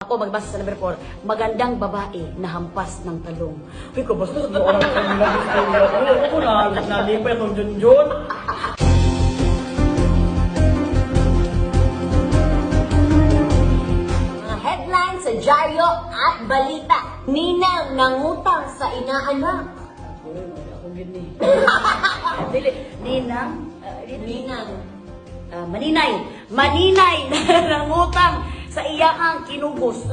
Ako magbasa sa number 4. Magandang babae na hampas ng talong. Uy, kabasta sa orang sa nila gusto nila. Uy, ako na, nalipay itong Junjun. Mga headlines sa dyaryo at balita. Ninang nangutang sa inaanak. Uy, ako gini. Dili, Ninang. Ninang. Maninay. Maninay na nangutang sa iyahang kinubos.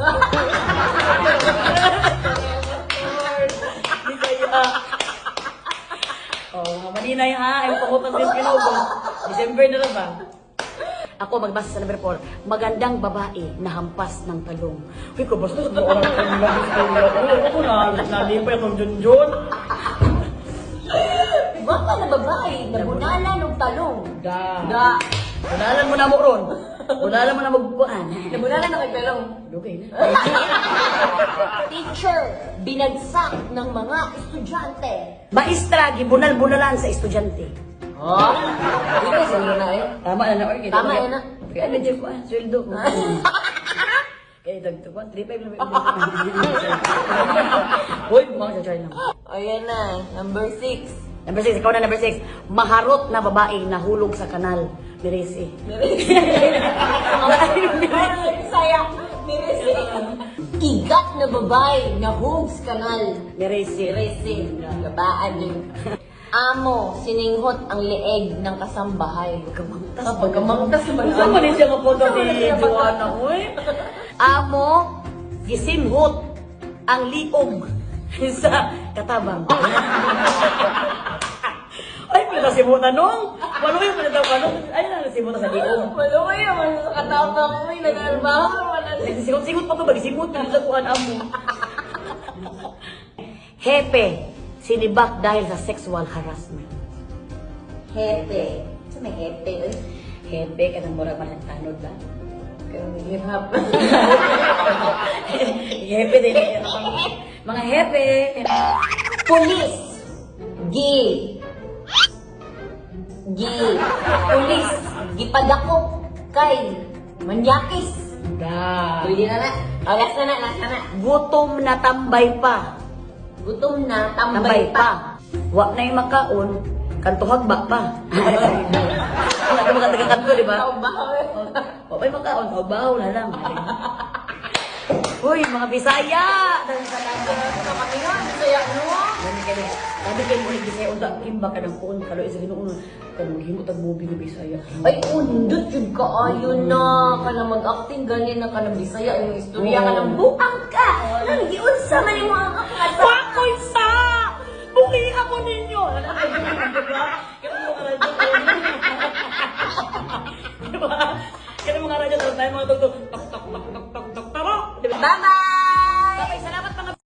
Bisaya. Oh, maninay ha. Yung pangutang din kinubos. December na ba? Ako magbasa sa number 4. Magandang babae na hampas ng talong. Uy, kabasta sa orang sa nila gusto nila. Uy, ako na, nalipay itong Junjun. Baka na babae, nabunalan ng talong. Da. Unalan mo na mo ron. Unalan mo na magbukuan. Nabunalan na kay talong. Lugay na. Teacher, binagsak ng mga estudyante. Maestra, gibunal-bunalan sa estudyante. Oh, hindi sa na eh. Tama na na, okay. Tama yun na. Kaya medyo ko, sweldo ko. Kaya dagtukuan, 3.5 lang. Uy, bumang sa try lang. Ayan na, number 6. Number 6, ikaw na number 6. Maharot na babae na hulog sa kanal. Miresi. Saya. Igat na babae na hugs kanal. Miresi. Racing. Gabaan yun. Amo, sininghot ang leeg ng kasambahay. Pagkamangtas naman. Saan mo rin siya mapunta ni Joanna? Uy. Amo, gisimhot ang liog sa katabang. Ay, pinasimutan nung. Waluwi mo na daw ka nung. Ay, nasimutan sa liog. Maluwi naman sa katabang mo. Nag-albaho naman. Sigot-sigot pa ko, magisimot na sa kuhan amo. Hepe, sinibak dahil sa sexual harassment. Hepe. Sa may hepe. Hepe, kanang mura man ang tanod ba? Hirap. Hepe din. Mga hepe. Pulis. Pulis. Gipadako kay Manyakis. Da. Pwede na na. Oh, last na. Gutom na tambay pa. Gutom na, Tambay tambay pa. pa. Wa na yung makaon, kantuhag ba pa. Wala ka makatagang kanto, di ba? Wa pa yung makaon, bahaw na lang. Uy, mga Bisaya! Dahil sa Kami nga, saya no? Sabi kayo mo ulit Bisaya, unta, kimba ka ng puon, kalo isa ginoon, kanong himot ang movie ng Bisaya. Ay, undot yun ka, ayun na. Ka na mag-acting, ganyan na ka ng Bisaya. Yung istorya ka ng buang ka. Nang-giunsa man yung mga kakata. Wakoy sa! Bungi ako ninyo! Diba? Kaya mga radyo, tayo mga tugtog, tok tok tok tok tok tok tok. Bye-bye!